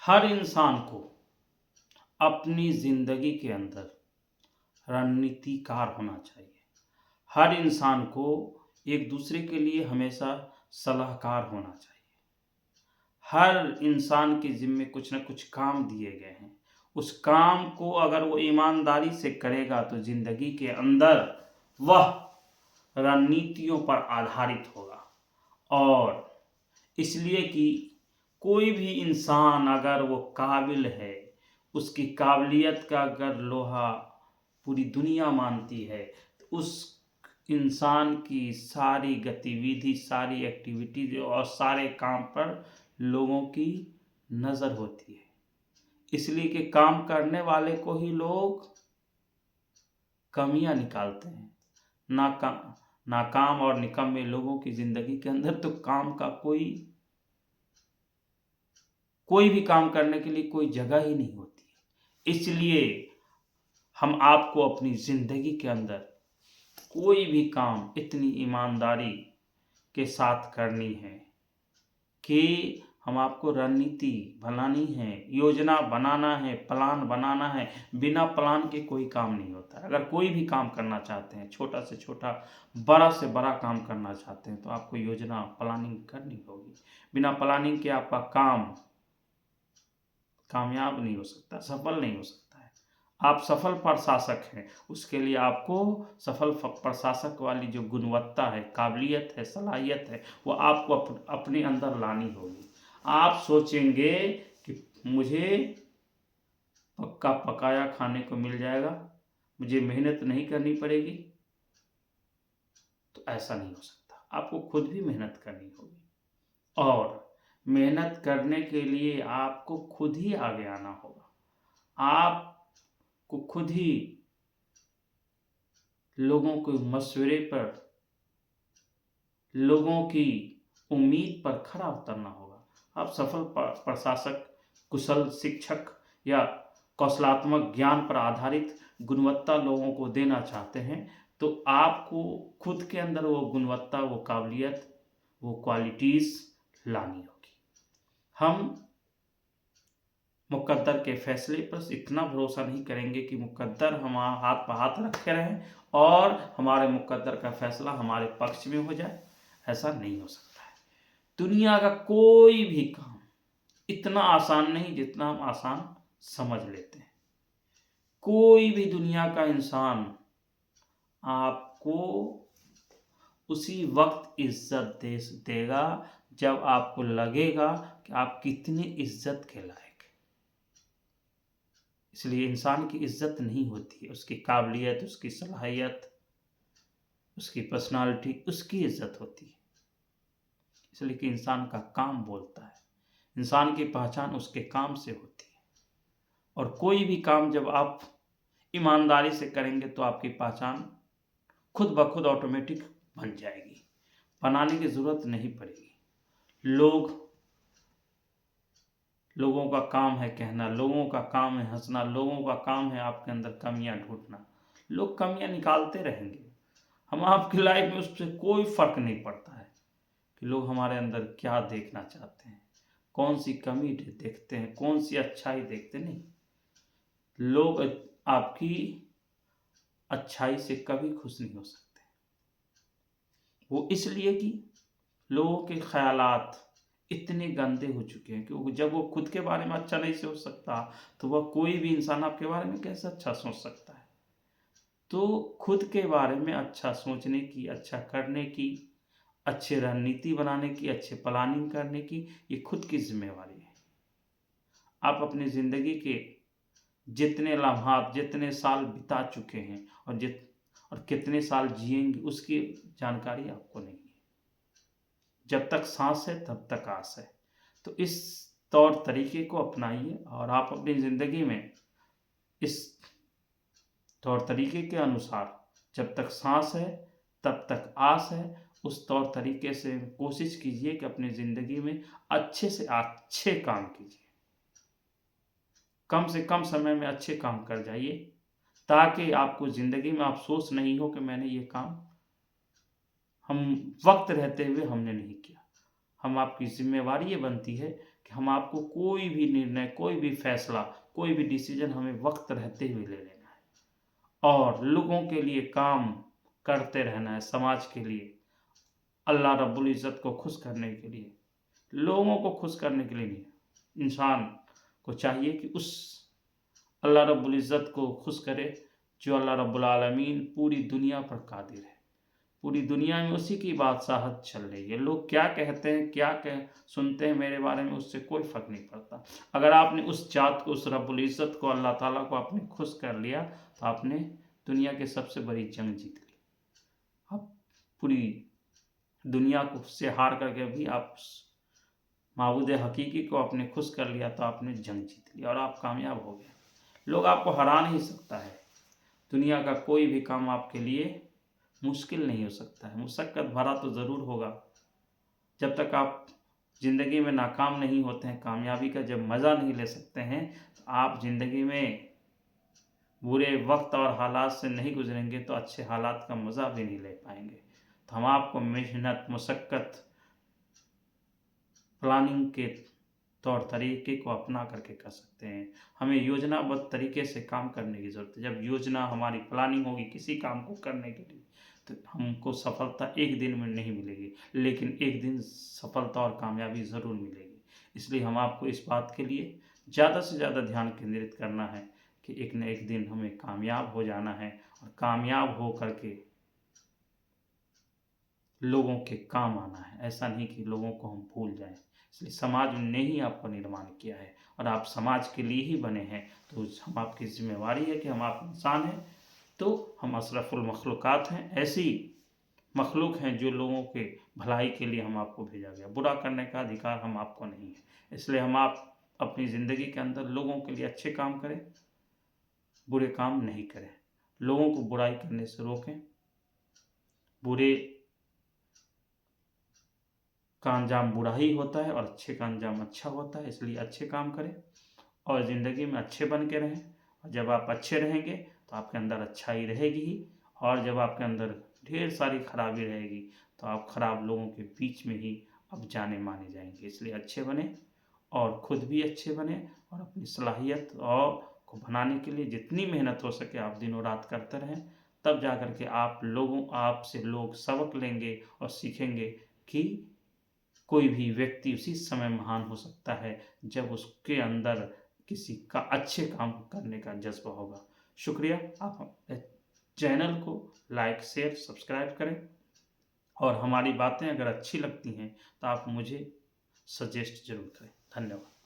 हर इंसान को अपनी ज़िंदगी के अंदर रणनीतिकार होना चाहिए। हर इंसान को एक दूसरे के लिए हमेशा सलाहकार होना चाहिए। हर इंसान के ज़िम्मे कुछ न कुछ काम दिए गए हैं। उस काम को अगर वो ईमानदारी से करेगा तो ज़िंदगी के अंदर वह रणनीतियों पर आधारित होगा। और इसलिए कि कोई भी इंसान अगर वो काबिल है, उसकी काबिलियत का अगर लोहा पूरी दुनिया मानती है, तो उस इंसान की सारी गतिविधि, सारी एक्टिविटीज और सारे काम पर लोगों की नज़र होती है। इसलिए कि काम करने वाले को ही लोग कमियां निकालते हैं। नाकाम और निकम्मे लोगों की ज़िंदगी के अंदर तो काम का कोई भी काम करने के लिए कोई जगह ही नहीं होती। इसलिए हम आपको अपनी ज़िंदगी के अंदर कोई भी काम इतनी ईमानदारी के साथ करनी है कि हम आपको रणनीति बनानी है, योजना बनाना है, प्लान बनाना है। बिना प्लान के कोई काम नहीं होता है। अगर कोई भी काम करना चाहते हैं, छोटा से छोटा, बड़ा से बड़ा काम करना चाहते हैं, तो आपको योजना प्लानिंग करनी होगी। बिना प्लानिंग के आपका काम कामयाब नहीं हो सकता, सफल नहीं हो सकता है। आप सफल प्रशासक हैं, उसके लिए आपको सफल प्रशासक वाली जो गुणवत्ता है, काबिलियत है, सलाहियत है, वो आपको अपने अंदर लानी होगी। आप सोचेंगे कि मुझे पक्का पकाया खाने को मिल जाएगा, मुझे मेहनत नहीं करनी पड़ेगी, तो ऐसा नहीं हो सकता। आपको खुद भी मेहनत करनी होगी और मेहनत करने के लिए आपको खुद ही आगे आना होगा। आपको खुद ही लोगों के मशवरे पर, लोगों की उम्मीद पर खरा उतरना होगा। आप सफल प्रशासक, कुशल शिक्षक या कौशलात्मक ज्ञान पर आधारित गुणवत्ता लोगों को देना चाहते हैं, तो आपको खुद के अंदर वो गुणवत्ता, वो काबिलियत, वो क्वालिटीज़ लानी होगी। हम मुकद्दर के फैसले पर इतना भरोसा नहीं करेंगे कि मुकद्दर हम हाथ पर हाथ रखे रहें और हमारे मुकद्दर का फैसला हमारे पक्ष में हो जाए। ऐसा नहीं हो सकता है। दुनिया का कोई भी काम इतना आसान नहीं जितना हम आसान समझ लेते हैं। कोई भी दुनिया का इंसान आपको उसी वक्त इज्जत देगा जब आपको लगेगा कि आप कितनी इज्जत के लायक हैं। इसलिए इंसान की इज्जत नहीं होती है उसकी काबिलियत, उसकी सलाहियत, उसकी पर्सनालिटी, उसकी इज्जत होती है। इसलिए कि इंसान का काम बोलता है, इंसान की पहचान उसके काम से होती है। और कोई भी काम जब आप ईमानदारी से करेंगे तो आपकी पहचान खुद ब खुद ऑटोमेटिक बन जाएगी, बनाने की ज़रूरत नहीं पड़ेगी। लोगों का काम है कहना, लोगों का काम है हंसना, लोगों का काम है आपके अंदर कमियां ढूंढना। लोग कमियां निकालते रहेंगे, हम आपकी लाइफ में उससे कोई फर्क नहीं पड़ता है कि लोग हमारे अंदर क्या देखना चाहते हैं, कौन सी कमी देखते हैं, कौन सी अच्छाई देखते नहीं। लोग आपकी अच्छाई से कभी खुश नहीं हो सकते। वो इसलिए कि लोगों के ख्यालात इतने गंदे हो चुके हैं कि जब वो खुद के बारे में अच्छा नहीं सोच सकता, तो वह कोई भी इंसान आपके बारे में कैसे अच्छा सोच सकता है। तो खुद के बारे में अच्छा सोचने की, अच्छा करने की, अच्छे रणनीति बनाने की, अच्छे प्लानिंग करने की, ये खुद की जिम्मेवारी है। आप अपनी ज़िंदगी के जितने लम्हात, जितने साल बिता चुके हैं और कितने साल जिएंगे, उसकी जानकारी आपको नहीं है। जब तक सांस है तब तक आस है। तो इस तौर तरीके को अपनाइए और आप अपनी ज़िंदगी में इस तौर तरीके के अनुसार, जब तक सांस है तब तक आस है, उस तौर तरीके से कोशिश कीजिए कि अपनी ज़िंदगी में अच्छे से अच्छे काम कीजिए। कम से कम समय में अच्छे काम कर जाइए, ताकि आपको ज़िंदगी में अफ़सोस नहीं हो कि मैंने ये काम हम वक्त रहते हुए हमने नहीं किया। हम आपकी ज़िम्मेवारी ये बनती है कि हम आपको कोई भी निर्णय, कोई भी फैसला, कोई भी डिसीजन हमें वक्त रहते हुए ले लेना है और लोगों के लिए काम करते रहना है, समाज के लिए, अल्लाह रब्बुल इज़्ज़त को खुश करने के लिए, लोगों को खुश करने के लिए नहीं। इंसान को चाहिए कि उस अल्लाह रब्बुल इज़्ज़त को खुश करे जो अल्लाह रब्बुल आलमीन पूरी दुनिया पर कादिर है। पूरी दुनिया में उसी की बादशाहत चल रही है। लोग क्या कहते हैं, क्या कह सुनते हैं मेरे बारे में, उससे कोई फ़र्क नहीं पड़ता। अगर आपने उस ज़ात को, उस रब्बुल इज़्ज़त को, अल्लाह ताला को आपने खुश कर लिया तो आपने दुनिया की सबसे बड़ी जंग जीत ली। आप पूरी दुनिया को से हार करके भी आप माबूद हकीकी को आपने खुश कर लिया तो आपने जंग जीत ली और आप कामयाब हो गए। लोग आपको हरा नहीं सकता है। दुनिया का कोई भी काम आपके लिए मुश्किल नहीं हो सकता है। मुशक्क़त भरा तो ज़रूर होगा। जब तक आप ज़िंदगी में नाकाम नहीं होते हैं, कामयाबी का जब मज़ा नहीं ले सकते हैं, तो आप ज़िंदगी में बुरे वक्त और हालात से नहीं गुजरेंगे तो अच्छे हालात का मज़ा भी नहीं ले पाएंगे। तो हम आपको मेहनत, मुशक्क़त, प्लानिंग के तौर तरीके को अपना करके कर सकते हैं। हमें योजनाबद्ध तरीके से काम करने की ज़रूरत है। जब योजना, हमारी प्लानिंग होगी किसी काम को करने के लिए, तो हमको सफलता एक दिन में नहीं मिलेगी, लेकिन एक दिन सफलता और कामयाबी ज़रूर मिलेगी। इसलिए हम आपको इस बात के लिए ज़्यादा से ज़्यादा ध्यान केंद्रित करना है कि एक न एक दिन हमें कामयाब हो जाना है और कामयाब हो करके लोगों के काम आना है। ऐसा नहीं कि लोगों को हम भूल जाएं। इसलिए समाज ने ही आपका निर्माण किया है और आप समाज के लिए ही बने हैं। तो हम आपकी जिम्मेवारी है कि हम आप इंसान हैं तो हम अशरफुल मखलूक़ात हैं। ऐसी मखलूक हैं जो लोगों के भलाई के लिए हम आपको भेजा गया। बुरा करने का अधिकार हम आपको नहीं है। इसलिए हम आप अपनी ज़िंदगी के अंदर लोगों के लिए अच्छे काम करें, बुरे काम नहीं करें। लोगों को बुराई करने से रोकें। बुरे का अंजाम बुरा ही होता है और अच्छे का अंजाम अच्छा होता है। इसलिए अच्छे काम करें और ज़िंदगी में अच्छे बन के रहें। और जब आप अच्छे रहेंगे तो आपके अंदर अच्छाई रहेगी ही, और जब आपके अंदर ढेर सारी खराबी रहेगी तो आप खराब लोगों के बीच में ही अब जाने माने जाएंगे। इसलिए अच्छे बने और ख़ुद भी अच्छे बने और अपनी सलाहियत और को बनाने के लिए जितनी मेहनत हो सके आप दिनों रात करते रहें। तब जा कर के आपसे लोग सबक लेंगे और सीखेंगे कि कोई भी व्यक्ति उसी समय महान हो सकता है जब उसके अंदर किसी का अच्छे काम करने का जज्बा होगा। शुक्रिया। आप चैनल को लाइक, शेयर, सब्सक्राइब करें और हमारी बातें अगर अच्छी लगती हैं तो आप मुझे सजेस्ट ज़रूर करें। धन्यवाद।